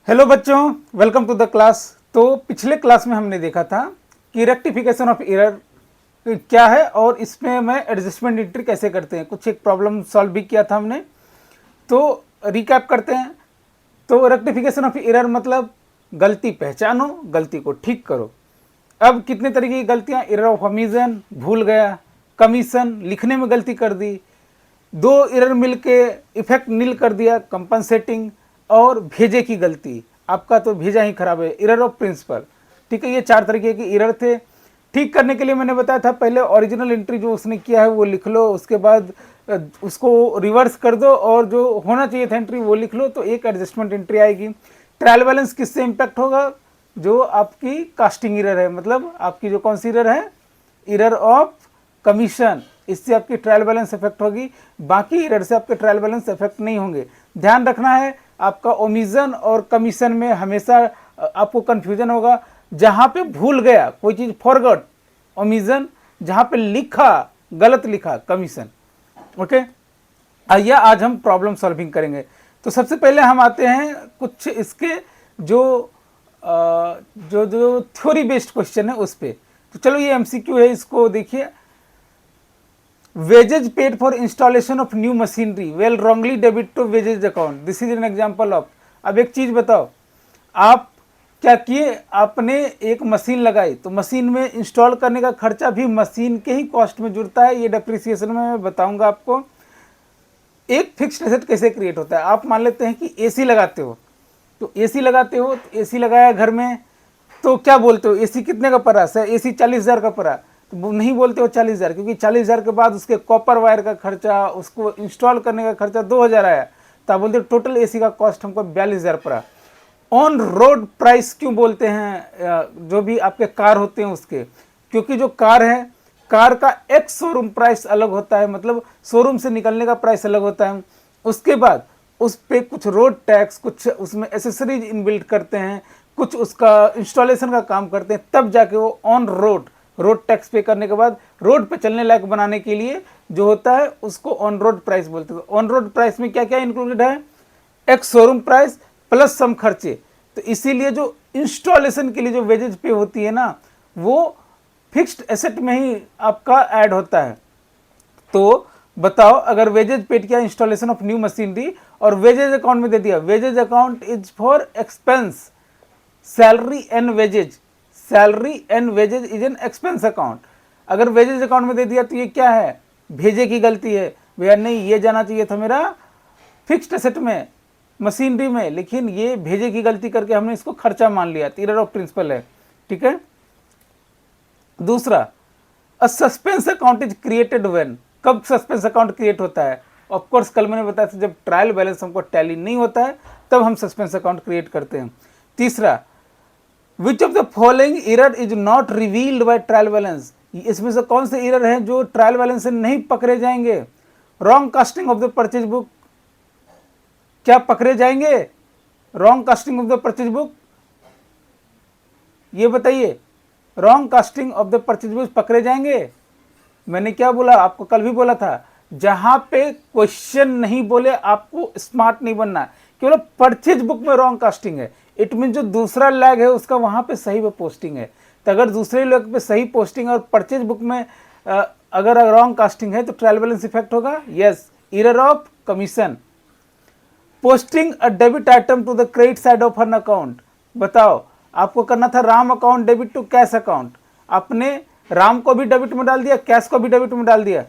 Hello बच्चों, welcome to the class. तो पिछले क्लास में हमने देखा था कि रेक्टिफिकेशन ऑफ एरर क्या है और इसमें मैं एडजस्टमेंट एंट्री कैसे करते हैं। कुछ एक प्रॉब्लम सॉल्व भी किया था हमने, तो रिकैप करते हैं। तो रेक्टिफिकेशन ऑफ एरर मतलब गलती पहचानो, गलती को ठीक करो। अब कितने तरीके की गलतियां, एरर ऑफ ओमिशन, भूल गया, कमीशन, लिखने में गलती कर दी, दो एरर मिलके इफेक्ट नील कर दिया, कंपनसेटिंग, और भेजे की गलती, आपका तो भेजा ही खराब है, एरर ऑफ प्रिंसिपल। ठीक है, ये चार तरीके के एरर थे। ठीक करने के लिए मैंने बताया था पहले ओरिजिनल एंट्री जो उसने किया है वो लिख लो, उसके बाद उसको रिवर्स कर दो और जो होना चाहिए था एंट्री वो लिख लो, तो एक एडजस्टमेंट एंट्री आएगी। ट्रायल बैलेंस किससे इम्पैक्ट होगा? जो आपकी कास्टिंग एरर है, मतलब आपकी जो कौन सी एरर है, एरर ऑफ कमीशन, इससे आपकी ट्रायल बैलेंस इफेक्ट होगी। बाकी एरर से आपके ट्रायल बैलेंस इफेक्ट नहीं होंगे। ध्यान रखना है, आपका ओमिशन और कमीशन में हमेशा आपको कंफ्यूजन होगा। जहां पे भूल गया कोई चीज, फॉरगॉट ओमिशन, जहां पे लिखा गलत लिखा कमीशन। ओके, आइए आज हम प्रॉब्लम सॉल्विंग करेंगे। तो सबसे पहले हम आते हैं कुछ इसके जो जो जो थ्योरी बेस्ड क्वेश्चन है उस पे। तो चलो ये एमसीक्यू है, इसको देखिए। Wages paid for installation of new machinery well wrongly debit to wages account, this is an example of. अब एक चीज बताओ, आप क्या किए, आपने एक मशीन लगाई, तो मशीन में इंस्टॉल करने का खर्चा भी मशीन के ही कॉस्ट में जुड़ता है। ये डेप्रिसिएशन में मैं बताऊंगा आपको। एक फिक्स्ड एसेट कैसे क्रिएट होता है। आप मान लेते हैं कि एसी लगाते हो, तो एसी लगाते हो, तो एसी लगाया घर में, तो क्या बोलते हो, एसी कितने का पड़ा सर? एसी 40,000 का पड़ा। तो नहीं बोलते हो 40,000, क्योंकि 40,000 के बाद उसके कॉपर वायर का खर्चा, उसको इंस्टॉल करने का खर्चा 2,000 आया, तो आप बोलते हो टोटल एसी का कॉस्ट हमको 42,000 पड़ा। ऑन रोड प्राइस क्यों बोलते हैं जो भी आपके कार होते हैं उसके? क्योंकि जो कार है, कार का एक शोरूम प्राइस अलग होता है, मतलब शोरूम से निकलने का प्राइस अलग होता है। उसके बाद उस पर कुछ रोड टैक्स, कुछ उसमें एसेसरीज इनबिल्ट करते हैं, कुछ उसका इंस्टॉलेशन का काम करते हैं, तब जाके वो ऑन रोड टैक्स पे करने के बाद रोड पे चलने लायक बनाने के लिए जो होता है उसको ऑन रोड प्राइस बोलते हैं। ऑन रोड प्राइस में क्या क्या इंक्लूडेड है? एक शोरूम प्राइस प्लस सम खर्चे। तो इसीलिए जो इंस्टॉलेशन के लिए जो वेजेज पे होती है ना, वो फिक्स्ड एसेट में ही आपका ऐड होता है। तो बताओ, अगर वेजेज पेड किया इंस्टॉलेशन ऑफ न्यू मशीनरी और वेजेज अकाउंट में दे दिया, wages account is for expense, salary and wages, salary and wages is an expense account. अगर वेजेज अकाउंट में दे दिया तो ये क्या है? भेजे की गलती है भैया, नहीं ये जाना चाहिए था मेरा फिक्स्ड एसेट में, मशीनरी में, लेकिन ये भेजे की गलती करके हमने इसको खर्चा मान लिया, एरर ऑफ प्रिंसिपल है। ठीक है। दूसरा, अ suspense account is created when, कब सस्पेंस अकाउंट क्रिएट होता है? ऑफ कोर्स कल मैंने बताया था, जब ट्रायल बैलेंस हमको टैली नहीं होता है तब हम सस्पेंस अकाउंट क्रिएट करते हैं। तीसरा, which of the following error is not revealed by trial balance, इसमें से कौन से एरर हैं जो ट्रायल बैलेंस से नहीं पकड़े जाएंगे? Wrong casting of the purchase book, क्या पकड़े जाएंगे wrong casting of the purchase book? ये बताइए, wrong casting of the purchase book पकड़े जाएंगे? मैंने क्या बोला आपको, कल भी बोला था, जहां पे क्वेश्चन नहीं बोले आपको स्मार्ट नहीं बनना। केवल परचेज बुक में रॉन्ग कास्टिंग है, इट मीन जो दूसरा लैग है उसका वहां पे सही पे पोस्टिंग है। तो अगर दूसरे लैग पे सही पोस्टिंग और परचेज बुक में अगर रॉन्ग कास्टिंग है तो ट्रायल बैलेंस इफेक्ट होगा। Yes, error of commission. Posting a debit item to the credit side of an account, बताओ आपको करना था Ram account debit to cash account, आपने राम को भी डेबिट में डाल दिया, कैश को भी डेबिट में डाल दिया,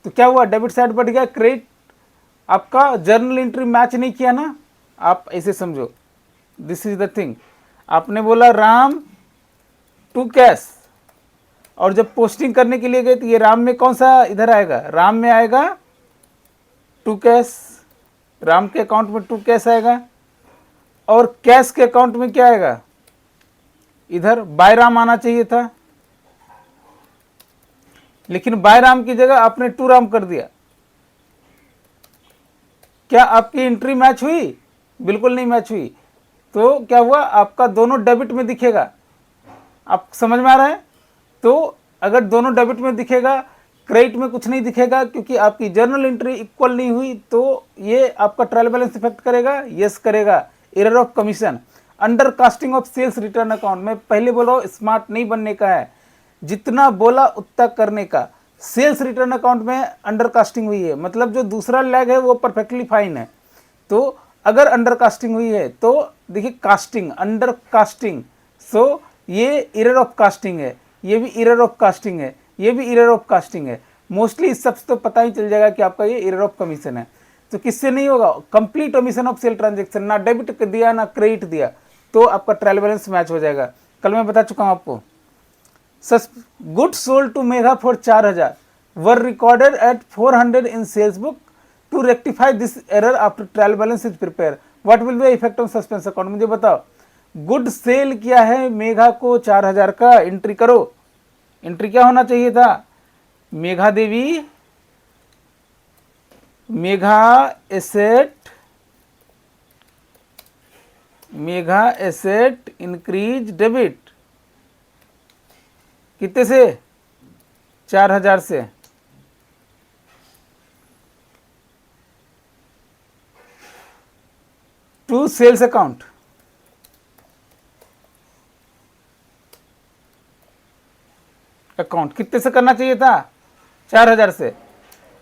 तो क्या हुआ? डेबिट साइड बढ़ गया, क्रेडिट आपका जर्नल एंट्री मैच नहीं किया ना। आप ऐसे समझो, दिस इज द थिंग। आपने बोला राम टू कैश, और जब पोस्टिंग करने के लिए गए तो ये राम में कौन सा इधर आएगा? राम में आएगा टू कैश, राम के अकाउंट में टू कैश आएगा, और कैश के अकाउंट में क्या आएगा? इधर बाय राम आना चाहिए था, लेकिन बाय राम की जगह आपने टू राम कर दिया। क्या आपकी एंट्री मैच हुई? बिल्कुल नहीं मैच हुई। तो क्या हुआ? आपका दोनों डेबिट में दिखेगा। आप समझ में आ रहा है? तो अगर दोनों डेबिट में दिखेगा, क्रेडिट में कुछ नहीं दिखेगा, क्योंकि आपकी जर्नल एंट्री इक्वल नहीं हुई, तो ये आपका ट्रायल बैलेंस इफेक्ट करेगा? यस करेगा। Error of commission. Under casting of sales return account, मैं पहले बोल रहा हूँ स्मार्ट नहीं बनने का है, जितना बोला उतना करने का। सेल्स रिटर्न अकाउंट में अंडर कास्टिंग हुई है, मतलब जो दूसरा लैग है वो परफेक्टली फाइन है। तो अगर अंडर कास्टिंग हुई है तो देखिए कास्टिंग, अंडर कास्टिंग, सो ये एरर ऑफ कास्टिंग है, ये भी एरर ऑफ कास्टिंग है, ये भी एरर ऑफ कास्टिंग है। मोस्टली इस सबसे तो पता ही चल जाएगा कि आपका ये एरर ऑफ कमीशन है। तो किससे नहीं होगा? Complete omission of sale transaction, ना डेबिट दिया ना क्रेडिट दिया, तो आपका ट्रायल बैलेंस मैच हो जाएगा। कल मैं बता चुका हूँ आपको। Goods sold to Megha for 4000 were recorded at 400 in sales book to rectify this error after trial balance is prepare, what will be effect on suspense account. मुझे बताओ, गुड सेल किया है मेघा को 4000 का, एंट्री करो। एंट्री क्या होना चाहिए था? मेघा देवी, मेघा एसेट इंक्रीज डेबिट, कितने से? 4000 से। टू सेल्स अकाउंट, कितने से करना चाहिए था? 4000 से।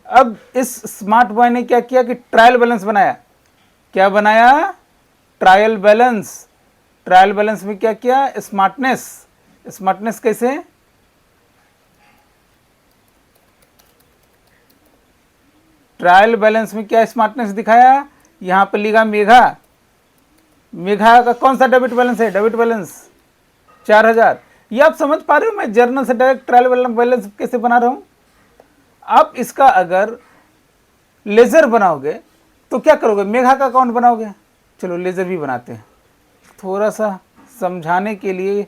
अब इस स्मार्ट बॉय ने क्या किया कि ट्रायल बैलेंस बनाया। क्या बनाया? Trial balance. ट्रायल बैलेंस में क्या किया? स्मार्टनेस। स्मार्टनेस कैसे? ट्रायल बैलेंस में क्या स्मार्टनेस दिखाया? यहां पर लिखा मेघा, मेघा का कौन सा डेबिट बैलेंस है? Debit balance 4000। ये आप समझ पा रहे हो मैं जर्नल से डायरेक्ट ट्रायल बैलेंस कैसे बना रहा हूं? आप इसका अगर लेजर बनाओगे तो क्या करोगे? मेघा का अकाउंट बनाओगे। चलो लेजर भी बनाते हैं, थोड़ा सा समझाने के लिए।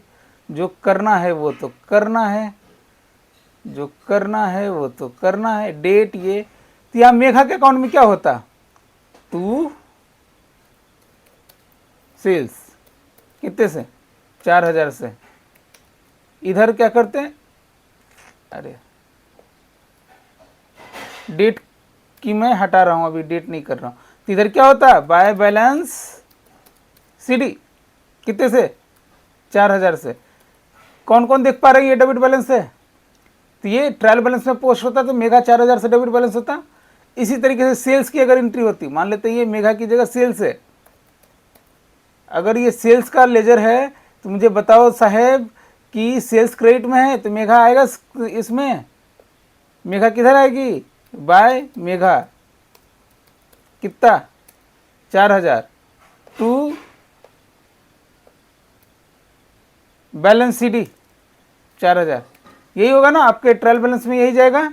जो करना है वो तो करना है, जो करना है वो तो करना है। डेट ये, तो यहाँ मेघा के अकाउंट में क्या होता? टू सेल्स, कितने से? 4000 से। इधर क्या करते हैं? अरे डेट की मैं हटा रहा हूं, अभी डेट नहीं कर रहा हूं। तो इधर क्या होता है? बाय बैलेंस सीडी, कितने से? 4000 से। कौन कौन देख पा रहे हैं ये डेबिट बैलेंस है? तो ये ट्रायल बैलेंस में पोस्ट होता तो मेघा 4000 से डेबिट बैलेंस होता। इसी तरीके से सेल्स की अगर एंट्री होती, मान लेते हैं ये मेघा की जगह सेल्स है, अगर ये सेल्स का लेजर है तो मुझे बताओ साहेब कि सेल्स क्रेडिट में है तो मेघा आएगा इसमें। मेघा किधर आएगी? बाय मेघा, कितना? 4000 टू बैलेंस सीडी 4000। यही होगा ना आपके ट्रायल बैलेंस में, यही जाएगा।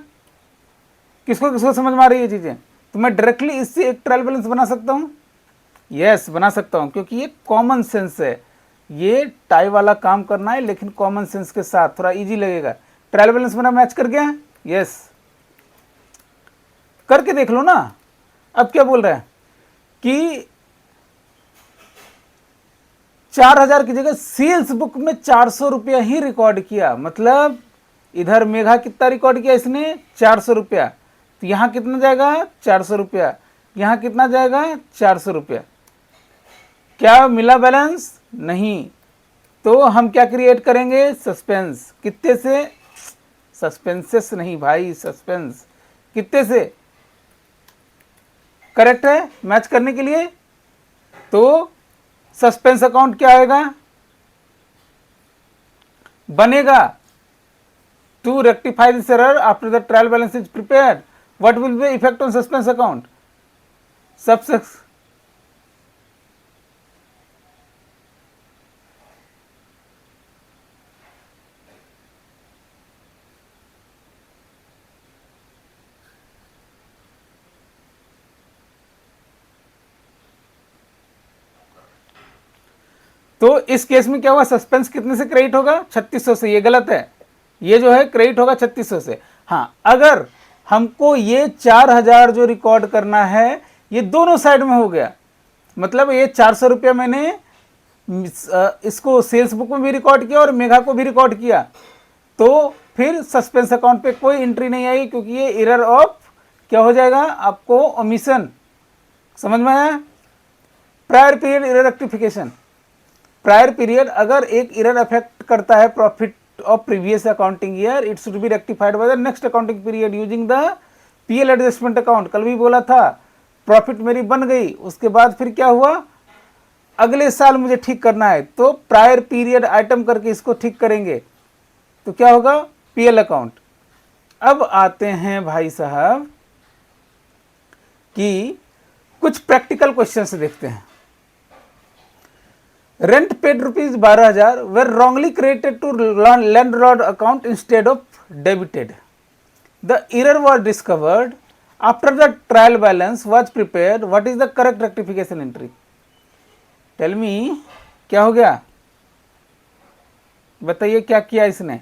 किसको किसको समझ में आ रही है चीजें? तो मैं डायरेक्टली इससे एक ट्रायल बैलेंस बना सकता हूं। यस बना सकता हूं, क्योंकि ये कॉमन सेंस है। ये टाई वाला काम करना है लेकिन कॉमन सेंस के साथ, थोड़ा इजी लगेगा। ट्रायल बैलेंस मेरा मैच कर गया। यस, करके देख लो ना। अब क्या बोल रहे हैं कि 4000 की जगह सेल्स बुक में 400 रुपया ही रिकॉर्ड किया, मतलब इधर मेघा कितना रिकॉर्ड किया इसने? 400 रुपया। तो यहां कितना जाएगा? 400 रुपया। यहां कितना जाएगा? 400 रुपया। क्या मिला बैलेंस? नहीं। तो हम क्या क्रिएट करेंगे? सस्पेंस। कितने से? सस्पेंसेस नहीं भाई, सस्पेंस। कितने से? करेक्ट है मैच करने के लिए। तो सस्पेंस अकाउंट क्या आएगा? बनेगा to rectify this error after the trial balance is prepared, what will be effect on suspense account? सबसेक्स तो इस केस में क्या हुआ? सस्पेंस कितने से क्रेडिट होगा? 3600 से। ये गलत है, ये जो है क्रेडिट होगा 3600 से। हाँ, अगर हमको ये 4000 जो रिकॉर्ड करना है ये दोनों साइड में हो गया, मतलब ये 400 रुपया मैंने इसको सेल्स बुक में भी रिकॉर्ड किया और मेघा को भी रिकॉर्ड किया, तो फिर सस्पेंस अकाउंट पे कोई एंट्री नहीं आएगी, क्योंकि ये एरर ऑफ क्या हो जाएगा? आपको ओमिशन। समझ में आया? Prior period error rectification, prior period अगर एक एरर अफेक्ट करता है profit of previous accounting year, it should be rectified by the next accounting period using the PL adjustment account. कल भी बोला था प्रॉफिट मेरी बन गई, उसके बाद फिर क्या हुआ, अगले साल मुझे ठीक करना है, तो प्रायर पीरियड आइटम करके इसको ठीक करेंगे, तो क्या होगा, पीएल अकाउंट। अब आते हैं भाई साहब कि कुछ प्रैक्टिकल क्वेश्चन से देखते हैं। Rent paid ₹12,000 were wrongly credited to landlord account instead of debited. The error was discovered after the trial balance was prepared. What is the correct rectification entry? Tell me, क्या हो गया, बताइए क्या किया इसने।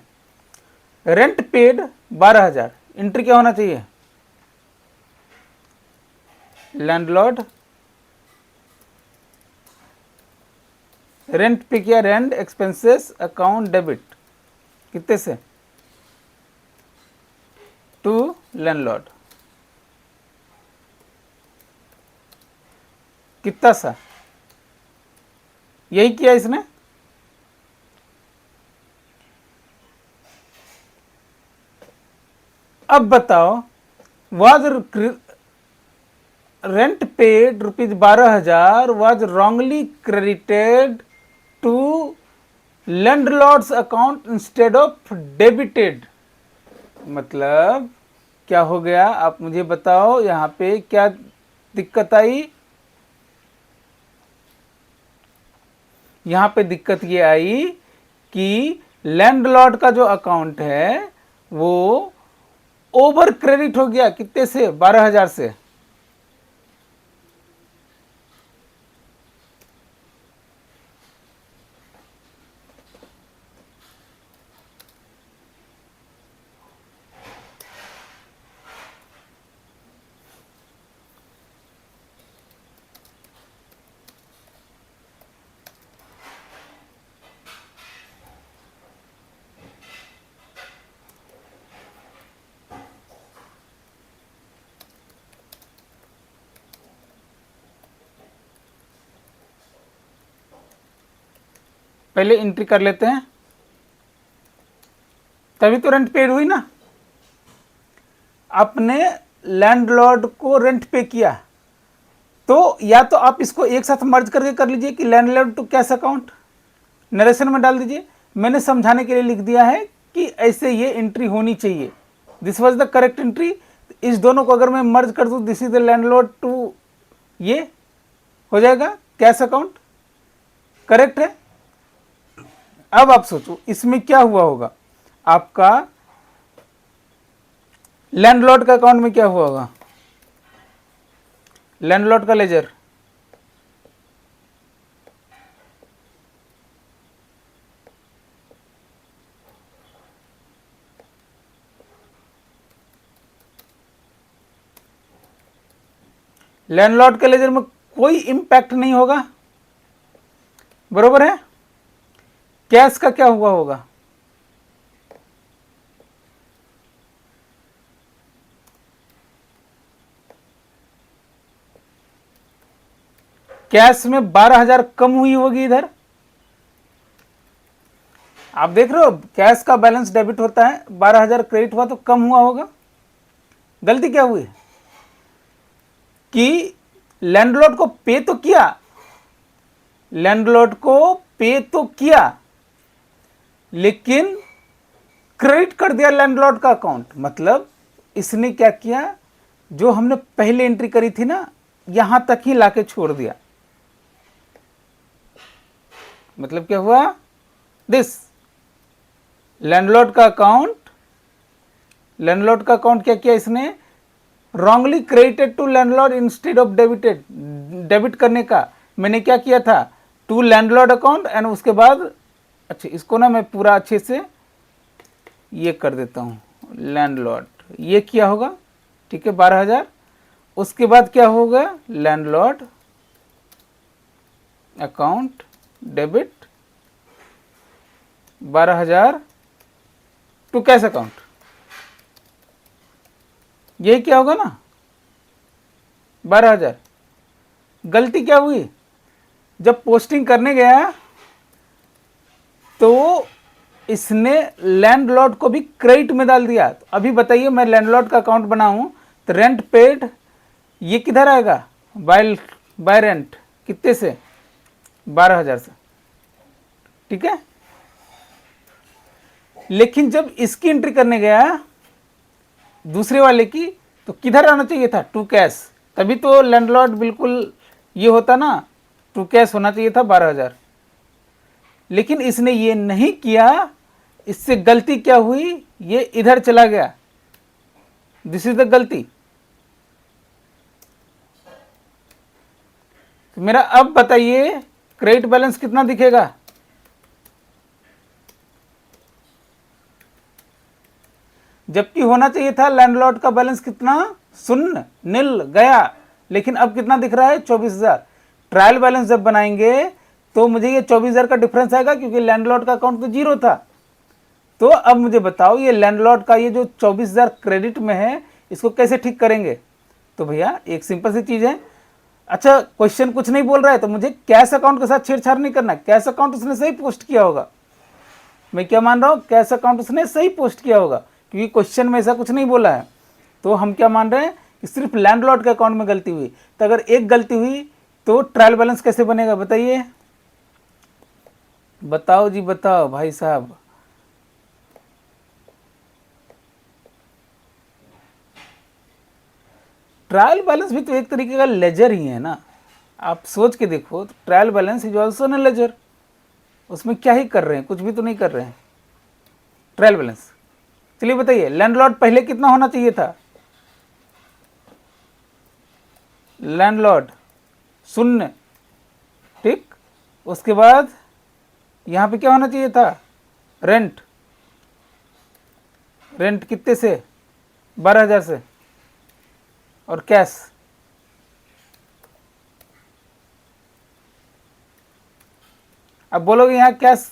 रेंट पेड 12,000, एंट्री क्या होना चाहिए, लैंडलॉर्ड रेंट पे किया, रेंट एक्सपेंसेस अकाउंट डेबिट, कितने से, टू लैंडलॉर्ड, कितना सा, यही किया इसने। अब बताओ, was rent paid ₹12,000 was wrongly credited to landlord's account instead of debited, मतलब क्या हो गया, आप मुझे बताओ यहाँ पे क्या दिक्कत आई। यहाँ पे दिक्कत ये आई कि लैंडलॉर्ड का जो अकाउंट है वो ओवर क्रेडिट हो गया, कितने से, 12,000 से। पहले एंट्री कर लेते हैं, तभी तो रेंट पेड हुई ना। आपने लैंडलॉर्ड को रेंट पे किया, तो या तो आप इसको एक साथ मर्ज करके कर लीजिए कि landlord to cash account, narration में डाल दीजिए। मैंने समझाने के लिए लिख दिया है कि ऐसे ये एंट्री होनी चाहिए, this was the correct entry. इस दोनों को अगर मैं मर्ज कर दूं, this is the landlord to, ये हो जाएगा कैश अकाउंट, करेक्ट है। अब आप सोचो इसमें क्या हुआ होगा, आपका लैंडलॉर्ड का अकाउंट में क्या हुआ होगा, लैंडलॉर्ड का लेजर, लैंडलॉर्ड के लेजर में कोई इंपैक्ट नहीं होगा, बरोबर है। कैश का क्या हुआ होगा, कैश में 12,000 कम हुई होगी इधर, आप देख रहे हो कैश का बैलेंस डेबिट होता है, 12,000 क्रेडिट हुआ तो कम हुआ होगा। गलती क्या हुई कि लैंडलॉर्ड को पे तो किया, लैंडलॉर्ड को पे तो किया, लेकिन क्रेडिट कर दिया लैंडलॉर्ड का अकाउंट। मतलब इसने क्या किया, जो हमने पहले एंट्री करी थी ना, यहां तक ही लाके छोड़ दिया। मतलब क्या हुआ, दिस लैंडलॉर्ड का अकाउंट, लैंडलॉर्ड का अकाउंट क्या किया इसने, wrongly credited to landlord instead of debited, debit करने का मैंने क्या किया था, टू लैंडलॉर्ड अकाउंट, एंड उसके बाद अच्छा इसको ना मैं पूरा अच्छे से ये कर देता हूँ, लैंडलॉर्ड, ये किया होगा, ठीक है, 12,000। उसके बाद क्या होगा, landlord account debit 12,000 to cash account, यही क्या होगा ना, 12,000। गलती क्या हुई, जब पोस्टिंग करने गया तो इसने लैंडलॉर्ड को भी क्रेडिट में डाल दिया। तो अभी बताइए, मैं लैंडलॉर्ड का अकाउंट बनाऊं तो रेंट पेड ये किधर आएगा? बाय रेंट कितने से? 12,000 से, ठीक है। लेकिन जब इसकी एंट्री करने गया दूसरे वाले की, तो किधर आना चाहिए था? To cash. तभी तो लैंडलॉर्ड बिल्कुल ये होता ना, टू कैश होना चाहिए था 12,000। लेकिन इसने ये नहीं किया। इससे गलती क्या हुई? ये इधर चला गया। दिस इज द गलती। तो मेरा अब बताइए क्रेडिट बैलेंस कितना दिखेगा? जबकि होना चाहिए था लैंडलॉर्ड का बैलेंस कितना? शून्य, नील गया। लेकिन अब कितना दिख रहा है? 24,000। ट्रायल बैलेंस जब बनाएंगे तो मुझे ये 24,000 का डिफरेंस आएगा, क्योंकि लैंडलॉर्ड का अकाउंट तो जीरो था। तो अब मुझे बताओ, ये लैंडलॉर्ड का ये जो 24,000 क्रेडिट में है, इसको कैसे ठीक करेंगे? तो भैया एक सिंपल सी चीज है। अच्छा, क्वेश्चन कुछ नहीं बोल रहा है तो मुझे कैश अकाउंट के साथ छेड़छाड़ नहीं करना। कैश अकाउंट उसने सही पोस्ट किया होगा। मैं क्या मान रहा हूं? कैश अकाउंट उसने सही पोस्ट किया होगा, क्योंकि क्वेश्चन में ऐसा कुछ नहीं बोला है। तो हम क्या मान रहे हैं कि सिर्फ लैंडलॉर्ड के अकाउंट में गलती हुई। तो अगर एक गलती हुई तो ट्रायल बैलेंस कैसे बनेगा? बताइए, बताओ जी, बताओ भाई साहब। ट्रायल बैलेंस भी तो एक तरीके का लेजर ही है ना। आप सोच के देखो, तो ट्रायल बैलेंस इज ऑल्सो न लेजर। उसमें क्या ही कर रहे हैं? कुछ भी तो नहीं कर रहे हैं। ट्रायल बैलेंस, चलिए बताइए, लैंडलॉर्ड पहले कितना होना चाहिए था? लैंडलॉर्ड शून्य, ठीक। उसके बाद यहां पे क्या होना चाहिए था? रेंट। रेंट कितने से? 12,000 से। और कैश, अब बोलोगे यहाँ कैश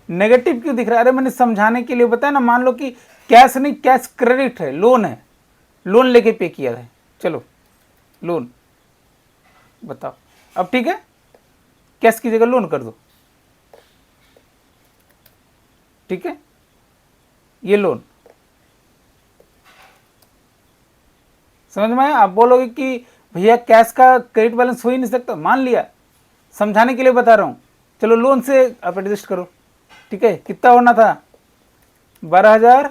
नेगेटिव क्यों दिख रहा है? अरे मैंने समझाने के लिए बताया ना। मान लो कि कैश नहीं, कैश क्रेडिट है, लोन है, लोन लेके पे किया है। चलो लोन, बताओ अब ठीक है। कैश की जगह लोन कर दो, ठीक है। ये लोन, समझ में आया? आप बोलोगे कि भैया कैश का क्रेडिट बैलेंस हो ही नहीं सकता। मान लिया, समझाने के लिए बता रहा हूं। चलो लोन से आप एडजस्ट करो, ठीक है। कितना होना था? 12,000।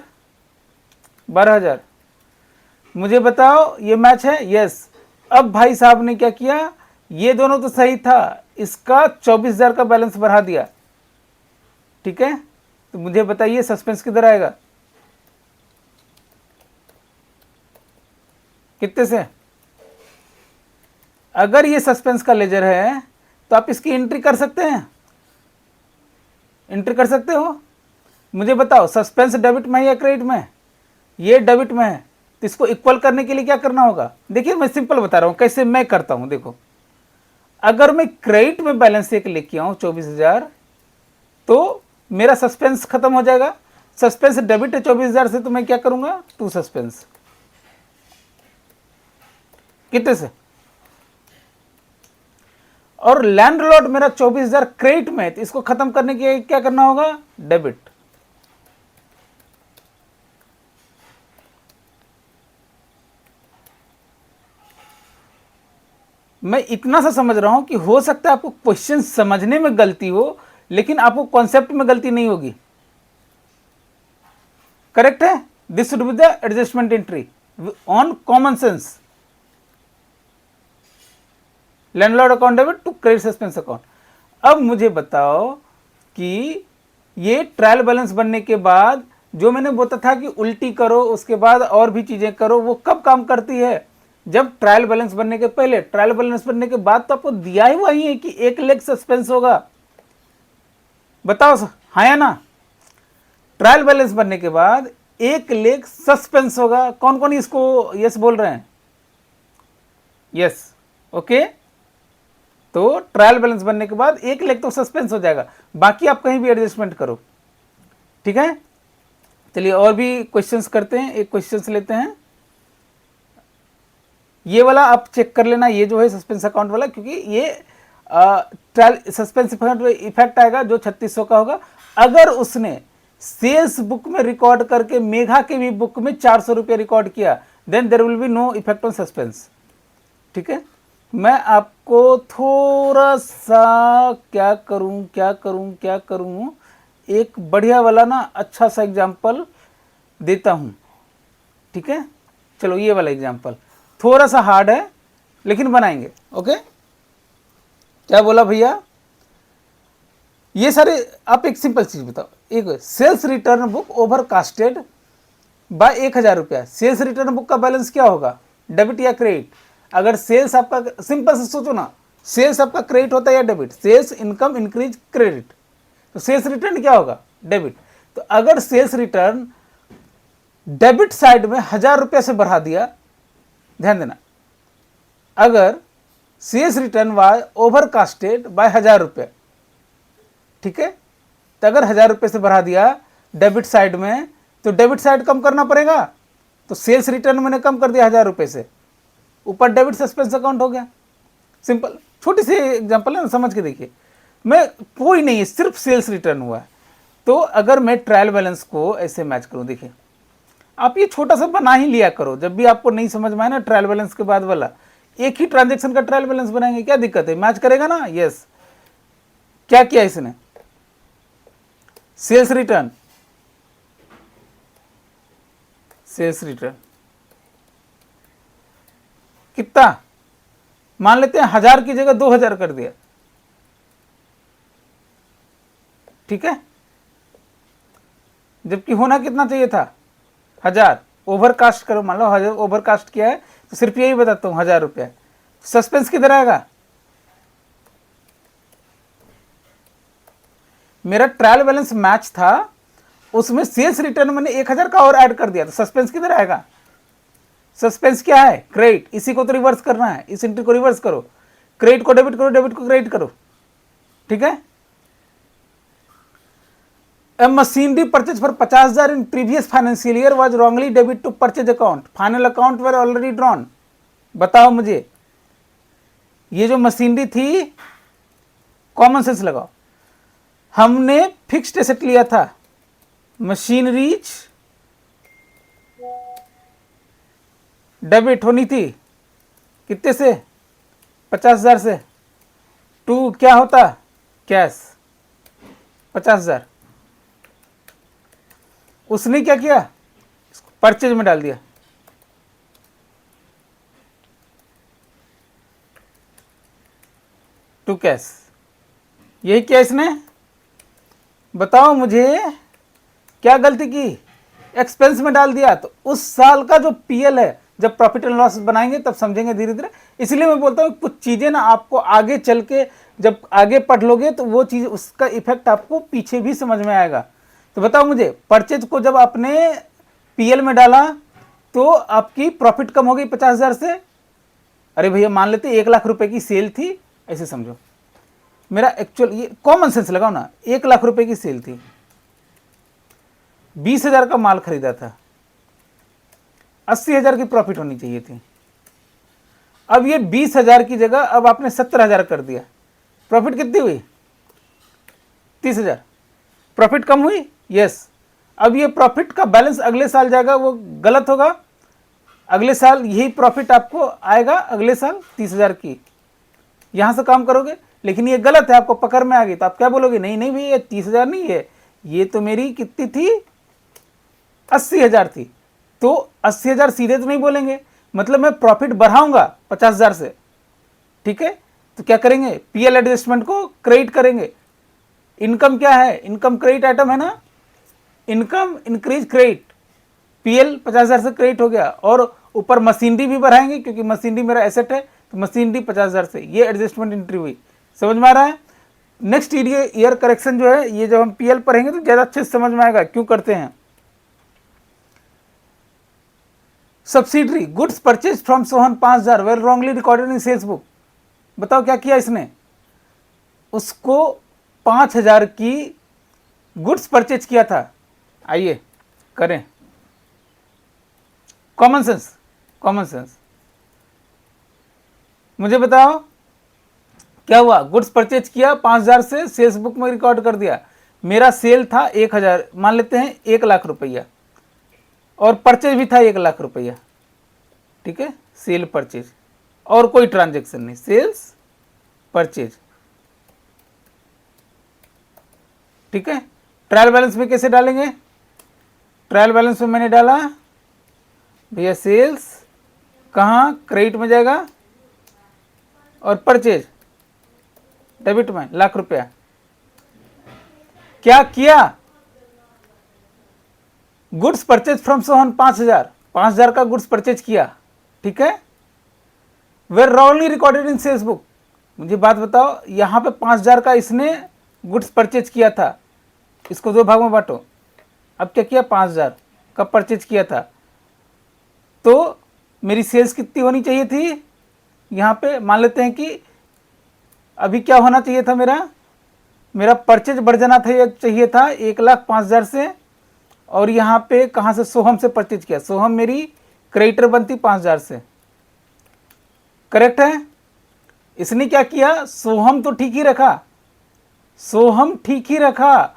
12,000। मुझे बताओ ये मैच है? यस। अब भाई साहब ने क्या किया? ये दोनों तो सही था, इसका 24,000 का बैलेंस बढ़ा दिया, ठीक है। तो मुझे बताइए सस्पेंस किधर आएगा? कितने से? अगर ये सस्पेंस का लेजर है तो आप इसकी एंट्री कर सकते हैं, एंट्री कर सकते हो। मुझे बताओ सस्पेंस डेबिट में है या क्रेडिट में? ये डेबिट में है। तो इसको इक्वल करने के लिए क्या करना होगा? देखिए मैं सिंपल बता रहा हूं कैसे मैं करता हूं। देखो, अगर मैं क्रेडिट में बैलेंस एक लेके आऊं 24,000, तो मेरा सस्पेंस खत्म हो जाएगा। सस्पेंस डेबिट है 24,000 से, तो मैं क्या करूंगा? To suspense. कितने से? और लैंडलॉर्ड मेरा 24,000 क्रेडिट में है, तो इसको खत्म करने के लिए क्या करना होगा? डेबिट। मैं इतना सा समझ रहा हूं कि हो सकता है आपको क्वेश्चन समझने में गलती हो, लेकिन आपको कॉन्सेप्ट में गलती नहीं होगी। करेक्ट है? This should be the adjustment entry on common sense. Landlord account debit to credit suspense account. अब मुझे बताओ कि ये ट्रायल बैलेंस बनने के बाद जो मैंने बोला था कि उल्टी करो, उसके बाद और भी चीजें करो, वो कब काम करती है? जब ट्रायल बैलेंस बनने के पहले। ट्रायल बैलेंस बनने के बाद तो आपको दिया ही वही है कि 1 लेग सस्पेंस होगा। बताओ हाँ या ना? ट्रायल बैलेंस बनने के बाद 1 लेग सस्पेंस होगा। कौन कौन इसको यस बोल रहे हैं? Yes, okay. तो ट्रायल बैलेंस बनने के बाद 1 लेग तो सस्पेंस हो जाएगा, बाकी आप कहीं भी एडजस्टमेंट करो, ठीक है। चलिए और भी क्वेश्चंस करते हैं। एक क्वेश्चंस लेते हैं, ये वाला आप चेक कर लेना, ये जो है सस्पेंस अकाउंट वाला, क्योंकि ये ट्रायल सस्पेंस इफेक्ट आएगा जो 3600 का होगा। अगर उसने सेल्स बुक में रिकॉर्ड करके मेघा के भी बुक में 400 रुपये रिकॉर्ड किया, then there will be no effect on suspense. ठीक है, मैं आपको थोड़ा सा क्या करूं, एक बढ़िया वाला ना अच्छा सा एग्जाम्पल देता हूं। ठीक है, चलो ये वाला एग्जाम्पल थोड़ा सा हार्ड है लेकिन बनाएंगे। ओके, क्या बोला भैया? ये सारे आप एक सिंपल चीज बताओ। एक sales return book over casted by 1000 रुपया। सेल्स रिटर्न बुक का बैलेंस क्या होगा, डेबिट या क्रेडिट? अगर सेल्स आपका, सिंपल से सोचो ना, सेल्स आपका क्रेडिट होता है या debit? Sales income increase credit, तो सेल्स रिटर्न क्या होगा, डेबिट। तो अगर सेल्स रिटर्न डेबिट साइड में 1000 रुपया से बढ़ा दिया, ध्यान देना, अगर sales return was over casted by 1000 रुपये, ठीक है, तो अगर 1000 रुपये से बढ़ा दिया डेबिट साइड में, तो डेबिट साइड कम करना पड़ेगा। तो सेल्स रिटर्न मैंने कम कर दिया 1000 रुपये से, ऊपर डेबिट सस्पेंस अकाउंट हो गया। सिंपल, छोटी सी एग्जांपल है ना, समझ के देखिए। मैं कोई नहीं है, सिर्फ सेल्स रिटर्न हुआ है। तो अगर मैं ट्रायल बैलेंस को ऐसे मैच करूं, देखिए आप ये छोटा सा बना ही लिया करो। जब भी आपको नहीं समझ में आए ना ट्रायल बैलेंस के बाद वाला, एक ही ट्रांजेक्शन का ट्रायल बैलेंस बनाएंगे, क्या दिक्कत है, मैच करेगा ना। यस, क्या किया इसने, सेल्स रिटर्न, सेल्स रिटर्न कितना, मान लेते हैं 1000 की जगह 2000 कर दिया। ठीक है, जबकि होना कितना चाहिए था, 1000। ओवरकास्ट करो, मान लो 1000 ओवरकास्ट किया है, तो सिर्फ यही बताता हूं 1000 रुपया। सस्पेंस किधर आएगा, मेरा ट्रायल बैलेंस मैच था, उसमें सेल्स रिटर्न मैंने 1000 का और ऐड कर दिया, तो सस्पेंस किधर आएगा, सस्पेंस क्या है, क्रेडिट। इसी को तो रिवर्स करना है, इस एंट्री को रिवर्स करो, क्रेडिट को डेबिट करो, डेबिट को क्रेडिट करो। ठीक है, A machinery purchase for 50,000 in previous financial year was wrongly debit to purchase account. Final account were already drawn. बताओ मुझे, ये जो मशीनरी थी, कॉमन सेंस लगाओ, हमने फिक्स्ड एसेट लिया था, मशीनरीज डेबिट होनी थी कितने से, 50,000 से, टू क्या होता, कैश 50,000। उसने क्या किया, परचेज में डाल दिया। टू कैश, यही किया इसने। बताओ मुझे क्या गलती की, एक्सपेंस में डाल दिया। तो उस साल का जो पीएल है, जब प्रॉफिट एंड लॉस बनाएंगे तब समझेंगे धीरे धीरे। इसलिए मैं बोलता हूँ कुछ चीजें ना आपको आगे चल के जब आगे पढ़ लोगे तो वो चीज, उसका इफेक्ट आपको पीछे भी समझ में आएगा। तो बताओ मुझे, परचेज को जब आपने पीएल में डाला तो आपकी प्रॉफिट कम हो गई 50,000 से। अरे भैया मान लेते 1,00,000 रुपए की सेल थी, ऐसे समझो, मेरा एक्चुअल, ये कॉमन सेंस लगाओ ना, 1,00,000 रुपए की सेल थी, 20,000 का माल खरीदा था, 80,000 की प्रॉफिट होनी चाहिए थी। अब ये 20,000 की जगह अब आपने 70,000 कर दिया, प्रॉफिट कितनी हुई, 30,000। प्रॉफिट कम हुई, यस। अब ये प्रॉफिट का बैलेंस अगले साल जाएगा, वो गलत होगा। अगले साल यही प्रॉफिट आपको आएगा, अगले साल 30,000 की, यहां से काम करोगे। लेकिन ये गलत है, आपको पकड़ में आ गई, तो आप क्या बोलोगे, नहीं नहीं भैया 30,000 नहीं है, ये तो मेरी कितनी थी, 80,000 थी। तो 80,000 सीधे तो नहीं बोलेंगे, मतलब मैं प्रॉफिट बढ़ाऊंगा 50,000 से। ठीक है, तो क्या करेंगे, पीएल एडजस्टमेंट को क्रेडिट करेंगे। इनकम क्या है, इनकम क्रेडिट आइटम है ना, इनकम इंक्रीज क्रेडिट, पीएल 50,000 से क्रेडिट हो गया। और ऊपर मशीनरी भी बढ़ाएंगे क्योंकि मशीनरी मेरा एसेट है, तो मशीनरी 50,000 से, ये एडजस्टमेंट एंट्री हुई। समझ में आ रहा है। नेक्स्ट ईयर करेक्शन जो है, ये जब हम पीएल पढ़ेंगे तो ज्यादा अच्छे से समझ में आएगा क्यों करते हैं। Subsidiary goods purchase from Sohan 5,000 were wrongly recorded in sales book. बताओ क्या किया इसने, उसको 5,000 की गुड्स परचेज किया था। आइए करें, कॉमन सेंस, कॉमन सेंस। मुझे बताओ क्या हुआ, गुड्स परचेज किया 5,000 से, सेल्स बुक में रिकॉर्ड कर दिया। मेरा सेल था 1,000, मान लेते हैं 1,00,000 रुपया, और परचेज भी था 1,00,000 रुपया। ठीक है, सेल परचेज, और कोई ट्रांजेक्शन नहीं, सेल्स परचेज। ठीक है, ट्रायल बैलेंस में कैसे डालेंगे, ट्रायल बैलेंस में मैंने डाला भैया सेल्स, कहाँ, क्रेडिट में जाएगा, और परचेज डेबिट में, 1,00,000 रुपया। क्या किया, गुड्स परचेज फ्रॉम सोहन 5,000 का गुड्स परचेज किया। ठीक है, were wrongly recorded in sales book. मुझे बात बताओ, यहां पे 5,000 का इसने गुड्स परचेज किया था, इसको 2 भाग में बांटो। अब क्या किया, 5,000 का परचेज किया था, तो मेरी सेल्स कितनी होनी चाहिए थी, यहाँ पे मान लेते हैं कि अभी क्या होना चाहिए था, मेरा परचेज बढ़ जाना था, चाहिए था 1,05,000 से, और यहाँ पे कहाँ से, सोहम से परचेज किया, सोहम मेरी क्रेडिटर बनती 5,000 से। करेक्ट है, इसने क्या किया, सोहम तो ठीक ही रखा, सोहम ठीक ही रखा,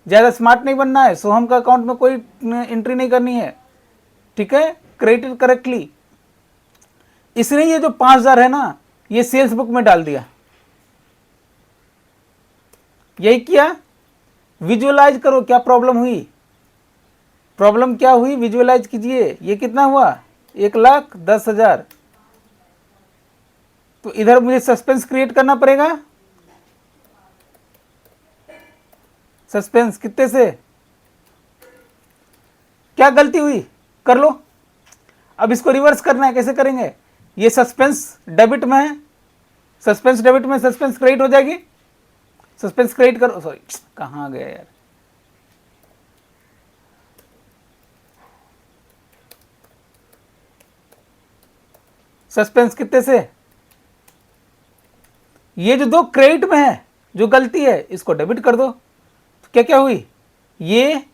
ज़्यादा स्मार्ट नहीं बनना है, सोहम का अकाउंट में कोई एंट्री नहीं करनी है। ठीक है, क्रेडिट करेक्टली। इसने ये जो 5,000 है ना, ये सेल्स बुक में डाल दिया। यही किया, विजुअलाइज करो क्या प्रॉब्लम हुई, प्रॉब्लम क्या हुई, विजुअलाइज कीजिए। ये कितना हुआ, 1,10,000। तो इधर मुझे सस्पेंस क्रिएट करना पड़ेगा, सस्पेंस कितने से, क्या गलती हुई कर लो। अब इसको रिवर्स करना है, कैसे करेंगे, ये सस्पेंस डेबिट में है, सस्पेंस डेबिट में सस्पेंस क्रेडिट हो जाएगी, सस्पेंस क्रेडिट करो, सॉरी कहाँ गया यार, सस्पेंस कितने से, ये जो 2 क्रेडिट में है, जो गलती है इसको डेबिट कर दो। तो क्या क्या हुई, ये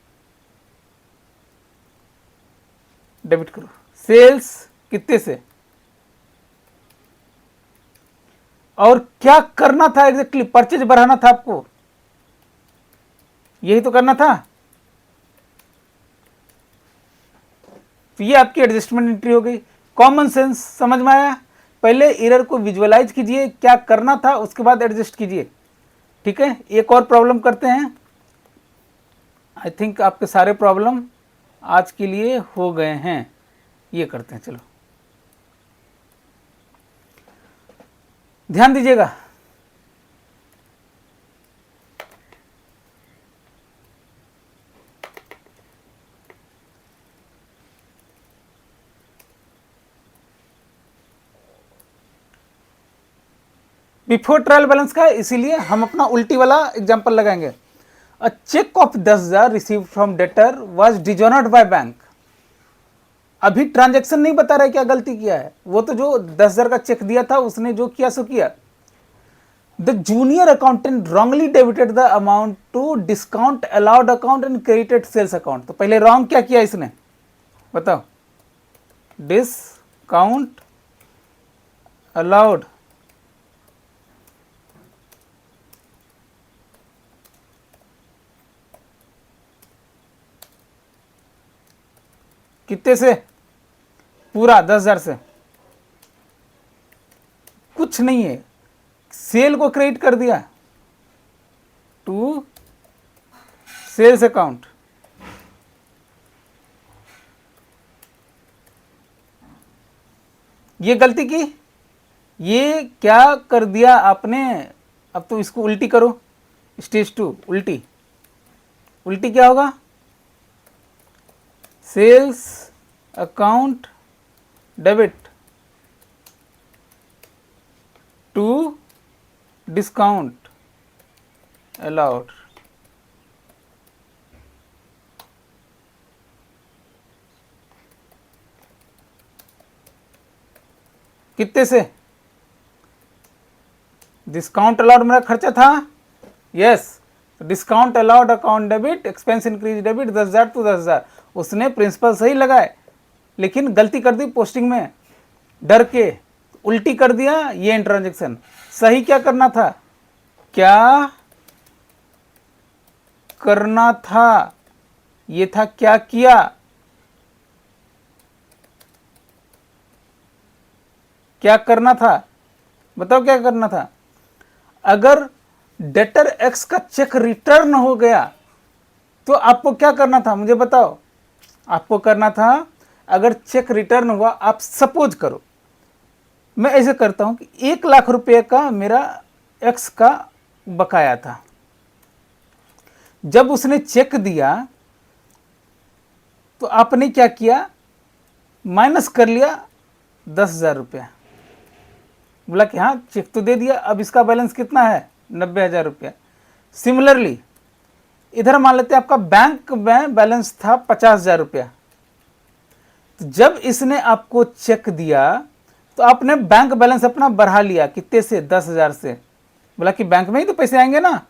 डेबिट करो, सेल्स कितने से, और क्या करना था एग्जैक्टली, परचेज बढ़ाना था आपको, यही तो करना था। तो ये आपकी एडजस्टमेंट एंट्री हो गई। कॉमन सेंस समझ में आया, पहले एरर को विजुअलाइज कीजिए क्या करना था, उसके बाद एडजस्ट कीजिए। ठीक है, एक और प्रॉब्लम करते हैं। आई थिंक आपके सारे प्रॉब्लम आज के लिए हो गए हैं, ये करते हैं। चलो ध्यान दीजिएगा, बिफोर ट्रायल बैलेंस का है, इसीलिए हम अपना उल्टी वाला एग्जांपल लगाएंगे। A cheque of 10,000 received from debtor was dishonoured by bank. अभी ट्रांजैक्शन नहीं बता रहा है क्या गलती किया है, वो तो जो 10,000 का चेक दिया था उसने जो किया सो किया। The junior accountant wrongly debited the amount to discount allowed account and credited sales account. तो पहले रॉन्ग क्या किया इसने, बताओ, डिस्काउंट अलाउड कितने से, पूरा 10,000 से, कुछ नहीं है, सेल को क्रेडिट कर दिया टू सेल्स अकाउंट। ये गलती की, ये क्या कर दिया आपने। अब तो इसको उल्टी करो, स्टेज 2 उल्टी, उल्टी क्या होगा, sales account debit to discount allowed. कितने से, डिस्काउंट अलाउड मेरा खर्चा था, yes, discount allowed account debit expense increase debit 10,000 to 10,000। उसने प्रिंसिपल सही लगाए, लेकिन गलती कर दी पोस्टिंग में, डर के उल्टी कर दिया ये ट्रांजेक्शन। सही क्या करना था, क्या करना था, ये था क्या किया। क्या करना था, बताओ क्या करना था। अगर डेटर एक्स का चेक रिटर्न हो गया तो आपको क्या करना था, मुझे बताओ। आपको करना था, अगर चेक रिटर्न हुआ, आप सपोज करो मैं ऐसे करता हूं कि 1 लाख रुपए का मेरा एक्स का बकाया था। जब उसने चेक दिया तो आपने क्या किया, माइनस कर लिया 10,000 रुपया। बोला कि हाँ चेक तो दे दिया, अब इसका बैलेंस कितना है, 90,000 रुपया। सिमिलरली इधर मान लेते हैं आपका बैंक में बैलेंस था 50,000 रुपया। तो जब इसने आपको चेक दिया तो आपने बैंक बैलेंस अपना बढ़ा लिया, कितने से, 10,000 से। बोला कि बैंक में ही तो पैसे आएंगे ना।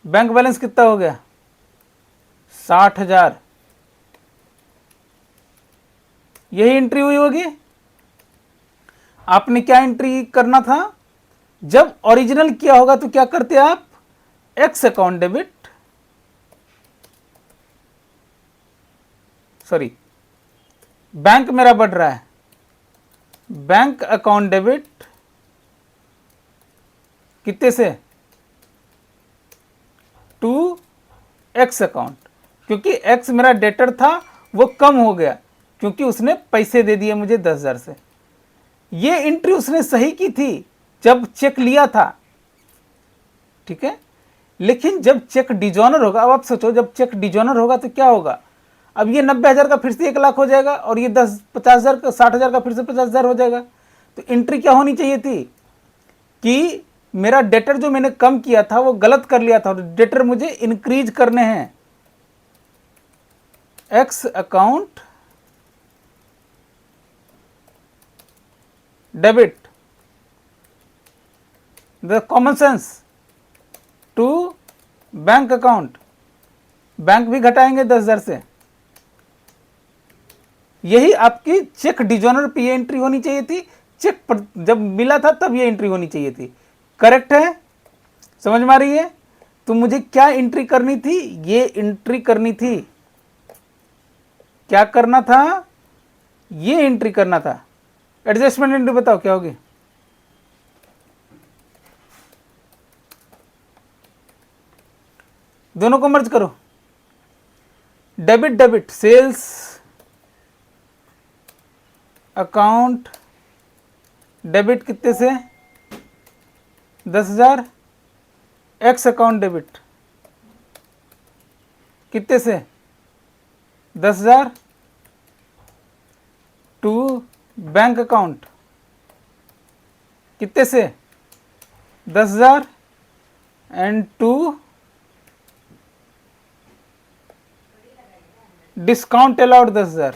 बैंक बैलेंस कितना हो गया, 60,000। यही एंट्री हुई होगी। आपने क्या एंट्री करना था, जब ओरिजिनल किया होगा तो क्या करते आप, x account debit, sorry bank मेरा बढ़ रहा है, बैंक अकाउंट डेबिट कितने से, टू एक्स अकाउंट। क्योंकि एक्स मेरा डेटर था वो कम हो गया क्योंकि उसने पैसे दे दिए मुझे 10,000 से। ये एंट्री उसने सही की थी जब चेक लिया था, ठीक है। लेकिन जब चेक डिजॉनर होगा, अब आप सोचो जब चेक डिजॉनर होगा तो क्या होगा। अब ये 90,000 का फिर से 1 लाख हो जाएगा और ये 50,000 का, 60,000 का फिर से 50,000 हो जाएगा। तो एंट्री क्या होनी चाहिए थी कि मेरा डेटर जो मैंने कम किया था वो गलत कर लिया था और डेटर मुझे इंक्रीज करने हैं। X account debit, the common sense, to bank account, bank भी घटाएंगे 10,000 से। यही आपकी चेक डिजॉनर पे ये एंट्री होनी चाहिए थी। चेक पर जब मिला था तब ये एंट्री होनी चाहिए थी। करेक्ट है, समझ में आ रही है। तो मुझे क्या एंट्री करनी थी, ये एंट्री करनी थी। क्या करना था, ये एंट्री करना था। एडजस्टमेंट एंट्री बताओ क्या होगी। दोनों को मर्ज करो। Debit debit, sales account debit कितने से, 10,000। एक्स अकाउंट डेबिट कितने से, 10,000, टू बैंक अकाउंट कितने से, 10,000 and to discount allowed 10,000,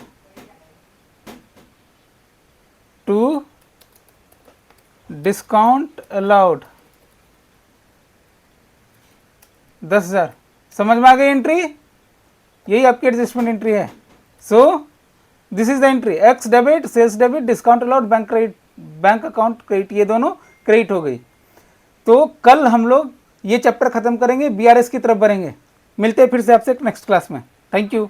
to discount allowed 10,000। समझ में आ गई एंट्री, यही आपकी एडजस्टमेंट एंट्री है। So this is the entry, X debit, sales debit, discount allowed, bank credit, bank account credit, ये दोनों क्रेडिट हो गई। तो कल हम लोग ये चैप्टर खत्म करेंगे, बीआरएस की तरफ बढ़ेंगे। मिलते हैं फिर से आपसे नेक्स्ट क्लास में। Thank you.